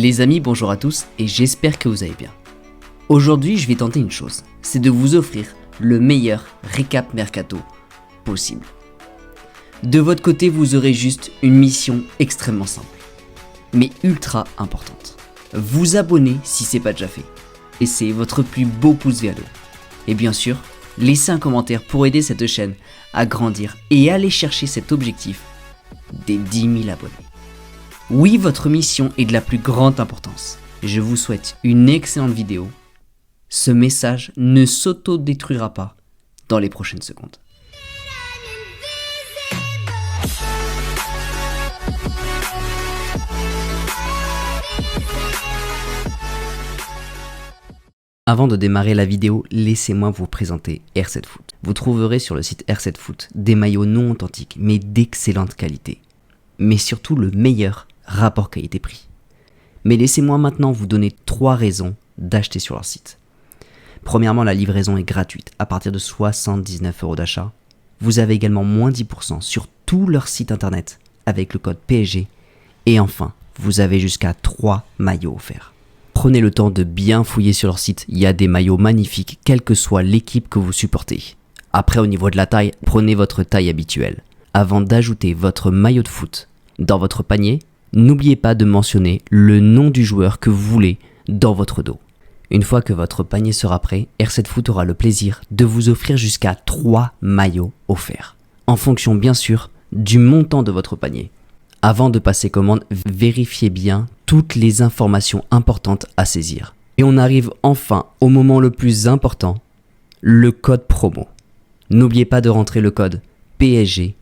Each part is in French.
Les amis, bonjour à tous et j'espère que vous allez bien. Aujourd'hui, je vais tenter une chose, c'est de vous offrir le meilleur récap mercato possible. De votre côté, vous aurez juste une mission extrêmement simple, mais ultra importante. Vous abonner si ce n'est pas déjà fait. Laissez votre plus beau pouce vers le haut. Et bien sûr, laissez un commentaire pour aider cette chaîne à grandir et aller chercher cet objectif des 10 000 abonnés. Oui, votre mission est de la plus grande importance. Je vous souhaite une excellente vidéo. Ce message ne s'auto-détruira pas dans les prochaines secondes. Avant de démarrer la vidéo, laissez-moi vous présenter R7 Foot. Vous trouverez sur le site R7 Foot des maillots non authentiques mais d'excellente qualité. Mais surtout le meilleur rapport qualité-prix. Mais laissez-moi maintenant vous donner 3 raisons d'acheter sur leur site. Premièrement, la livraison est gratuite à partir de 79 € d'achat. Vous avez également moins 10% sur tout leur site internet avec le code PSG. Et enfin, vous avez jusqu'à 3 maillots offerts. Prenez le temps de bien fouiller sur leur site, il y a des maillots magnifiques quelle que soit l'équipe que vous supportez. Après, au niveau de la taille, prenez votre taille habituelle. Avant d'ajouter votre maillot de foot dans votre panier, n'oubliez pas de mentionner le nom du joueur que vous voulez dans votre dos. Une fois que votre panier sera prêt, R7 Foot aura le plaisir de vous offrir jusqu'à 3 maillots offerts, en fonction bien sûr du montant de votre panier. Avant de passer commande, vérifiez bien toutes les informations importantes à saisir. Et on arrive enfin au moment le plus important, le code promo. N'oubliez pas de rentrer le code PSG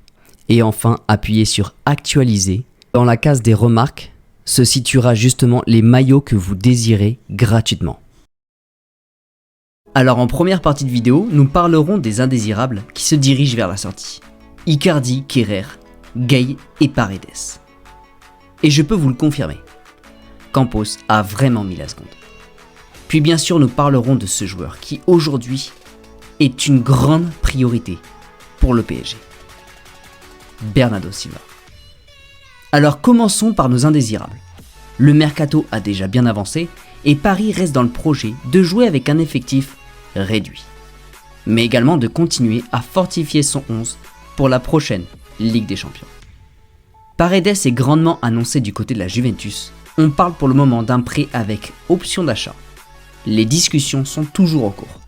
et enfin appuyez sur actualiser. Dans la case des remarques se situera justement les maillots que vous désirez gratuitement. Alors en première partie de vidéo, nous parlerons des indésirables qui se dirigent vers la sortie. Icardi, Kehrer, Gueye et Paredes. Et je peux vous le confirmer, Campos a vraiment mis la seconde. Puis bien sûr nous parlerons de ce joueur qui aujourd'hui est une grande priorité pour le PSG. Bernardo Silva. Alors commençons par nos indésirables. Le mercato a déjà bien avancé et Paris reste dans le projet de jouer avec un effectif réduit. Mais également de continuer à fortifier son 11 pour la prochaine Ligue des Champions. Paredes est grandement annoncé du côté de la Juventus. On parle pour le moment d'un prêt avec option d'achat. Les discussions sont toujours en cours.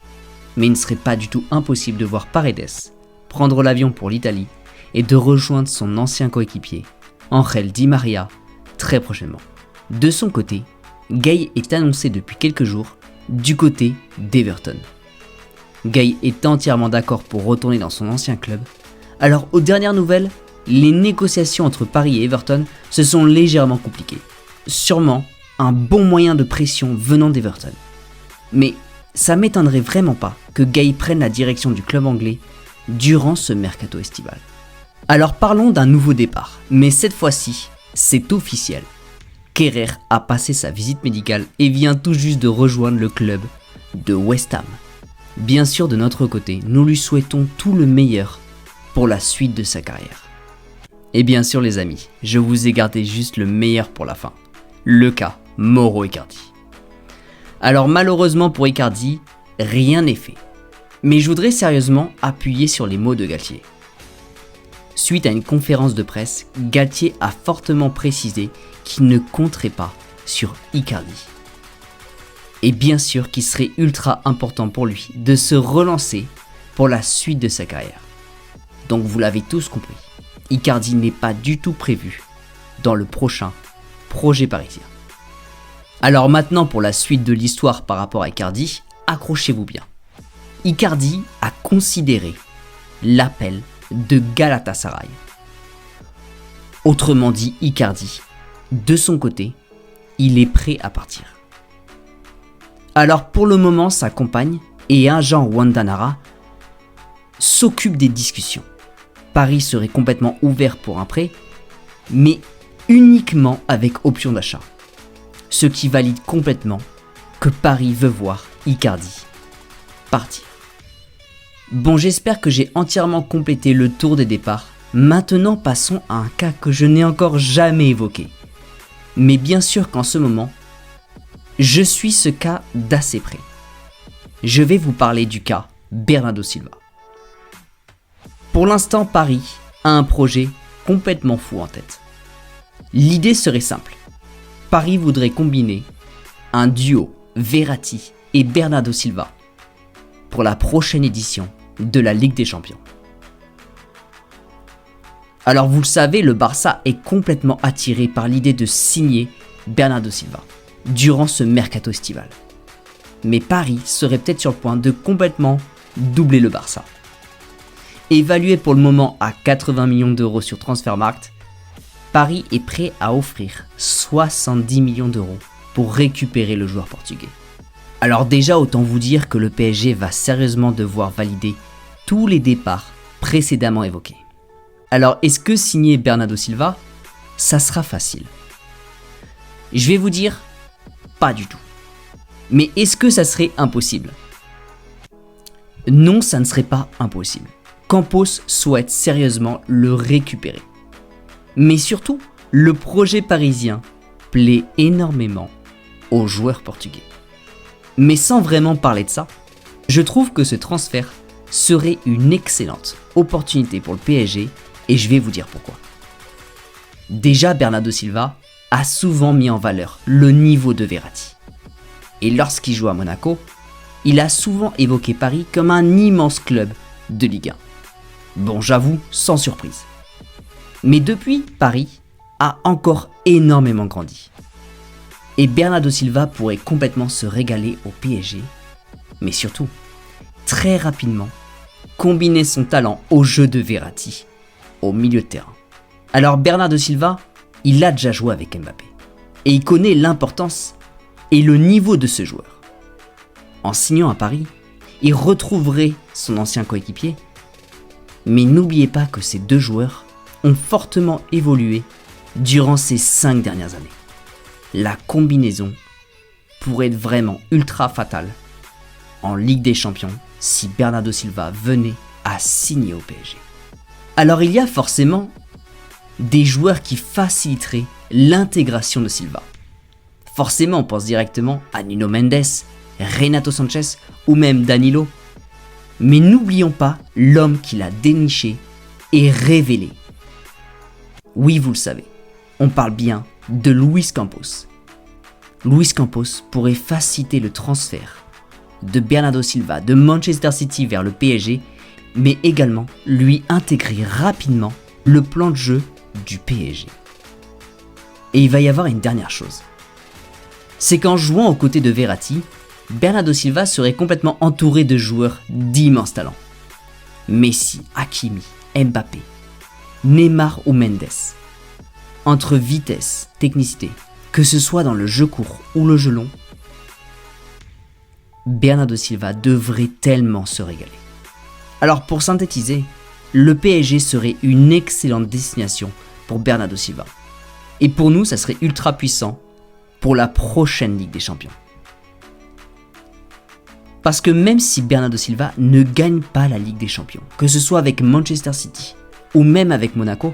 Mais il ne serait pas du tout impossible de voir Paredes prendre l'avion pour l'Italie et de rejoindre son ancien coéquipier, Ángel Di María, très prochainement. De son côté, Gueye est annoncé depuis quelques jours du côté d'Everton. Gueye est entièrement d'accord pour retourner dans son ancien club. Alors aux dernières nouvelles, les négociations entre Paris et Everton se sont légèrement compliquées. Sûrement un bon moyen de pression venant d'Everton. Mais ça m'étonnerait vraiment pas que Gueye prenne la direction du club anglais durant ce mercato estival. Alors parlons d'un nouveau départ, mais cette fois-ci, c'est officiel. Kehrer a passé sa visite médicale et vient tout juste de rejoindre le club de West Ham. Bien sûr, de notre côté, nous lui souhaitons tout le meilleur pour la suite de sa carrière. Et bien sûr les amis, je vous ai gardé juste le meilleur pour la fin. Le cas Mauro Icardi. Alors malheureusement pour Icardi, rien n'est fait. Mais je voudrais sérieusement appuyer sur les mots de Galtier. Suite à une conférence de presse, Galtier a fortement précisé qu'il ne compterait pas sur Icardi. Et bien sûr qu'il serait ultra important pour lui de se relancer pour la suite de sa carrière. Donc vous l'avez tous compris, Icardi n'est pas du tout prévu dans le prochain projet parisien. Alors maintenant pour la suite de l'histoire par rapport à Icardi, accrochez-vous bien. Icardi a considéré l'appel de Galatasaray. Autrement dit, Icardi, de son côté, il est prêt à partir. Alors pour le moment, sa compagne et agent Wanda Nara s'occupent des discussions. Paris serait complètement ouvert pour un prêt, mais uniquement avec option d'achat. Ce qui valide complètement que Paris veut voir Icardi partir. Bon, j'espère que j'ai entièrement complété le tour des départs. Maintenant, passons à un cas que je n'ai encore jamais évoqué. Mais bien sûr qu'en ce moment, Je suis ce cas d'assez près. Je vais vous parler du cas Bernardo Silva. Pour l'instant, Paris a un projet complètement fou en tête. L'idée serait simple. Paris voudrait combiner un duo Verratti et Bernardo Silva pour la prochaine édition de la Ligue des Champions. Alors vous le savez, le Barça est complètement attiré par l'idée de signer Bernardo Silva durant ce mercato estival. Mais Paris serait peut-être sur le point de complètement doubler le Barça. Évalué pour le moment à 80 millions d'euros sur Transfermarkt, Paris est prêt à offrir 70 millions d'euros pour récupérer le joueur portugais. Alors déjà, autant vous dire que le PSG va sérieusement devoir valider tous les départs précédemment évoqués. Alors est-ce que signer Bernardo Silva, ça sera facile? Je vais vous dire, pas du tout. Mais est-ce que ça serait impossible? Non, ça ne serait pas impossible. Campos souhaite sérieusement le récupérer. Mais surtout, le projet parisien plaît énormément aux joueurs portugais. Mais sans vraiment parler de ça, je trouve que ce transfert serait une excellente opportunité pour le PSG et je vais vous dire pourquoi. Déjà, Bernardo Silva a souvent mis en valeur le niveau de Verratti. Et lorsqu'il joue à Monaco, il a souvent évoqué Paris comme un immense club de Ligue 1. Bon, j'avoue, sans surprise. Mais depuis, Paris a encore énormément grandi. Et Bernardo Silva pourrait complètement se régaler au PSG, mais surtout, très rapidement, combiner son talent au jeu de Verratti, au milieu de terrain. Alors Bernardo Silva, il a déjà joué avec Mbappé, et il connaît l'importance et le niveau de ce joueur. En signant à Paris, il retrouverait son ancien coéquipier, mais n'oubliez pas que ces deux joueurs ont fortement évolué durant ces 5 dernières années. La combinaison pourrait être vraiment ultra fatale en Ligue des Champions si Bernardo Silva venait à signer au PSG. Alors il y a forcément des joueurs qui faciliteraient l'intégration de Silva. Forcément, on pense directement à Nuno Mendes, Renato Sanchez ou même Danilo. Mais n'oublions pas l'homme qu'il a déniché et révélé. Oui, vous le savez, on parle bien de Luis Campos. Luis Campos pourrait faciliter le transfert de Bernardo Silva de Manchester City vers le PSG, mais également lui intégrer rapidement le plan de jeu du PSG. Et il va y avoir une dernière chose. C'est qu'en jouant aux côtés de Verratti, Bernardo Silva serait complètement entouré de joueurs d'immense talent. Messi, Hakimi, Mbappé, Neymar ou Mendes. Entre vitesse, technicité, que ce soit dans le jeu court ou le jeu long, Bernardo Silva devrait tellement se régaler. Alors pour synthétiser, le PSG serait une excellente destination pour Bernardo Silva. Et pour nous, ça serait ultra puissant pour la prochaine Ligue des Champions. Parce que même si Bernardo Silva ne gagne pas la Ligue des Champions, que ce soit avec Manchester City ou même avec Monaco,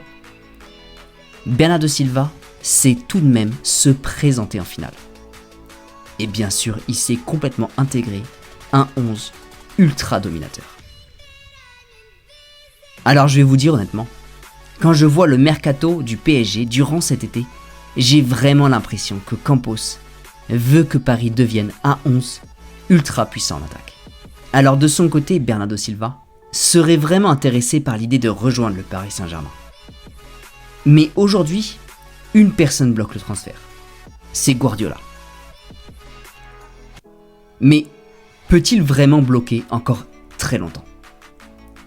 Bernardo Silva sait tout de même se présenter en finale. Et bien sûr, il s'est complètement intégré un 11 ultra dominateur. Alors je vais vous dire honnêtement, quand je vois le mercato du PSG durant cet été, j'ai vraiment l'impression que Campos veut que Paris devienne un 11 ultra puissant en attaque. Alors de son côté, Bernardo Silva serait vraiment intéressé par l'idée de rejoindre le Paris Saint-Germain. Mais aujourd'hui, une personne bloque le transfert. C'est Guardiola. Mais peut-il vraiment bloquer encore très longtemps?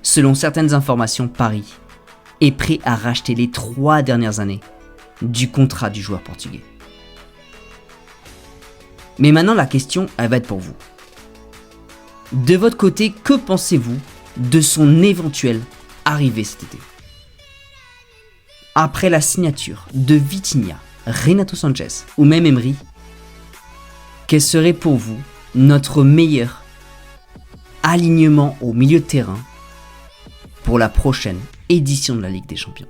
Selon certaines informations, Paris est prêt à racheter les 3 dernières années du contrat du joueur portugais. Mais maintenant, la question, elle va être pour vous. De votre côté, que pensez-vous de son éventuelle arrivée cet été? Après la signature de Vitinha, Renato Sanchez ou même Emery, quel serait pour vous notre meilleur alignement au milieu de terrain pour la prochaine édition de la Ligue des Champions?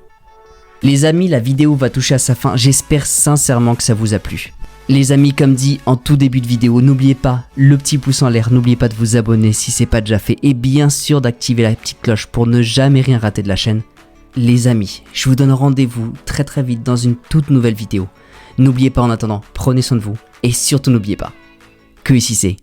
Les amis, la vidéo va toucher à sa fin. J'espère sincèrement que ça vous a plu. Les amis, comme dit en tout début de vidéo, n'oubliez pas le petit pouce en l'air, n'oubliez pas de vous abonner si c'est pas déjà fait et bien sûr d'activer la petite cloche pour ne jamais rien rater de la chaîne. Les amis, je vous donne rendez-vous très vite dans une toute nouvelle vidéo. N'oubliez pas en attendant, prenez soin de vous et surtout n'oubliez pas que ici c'est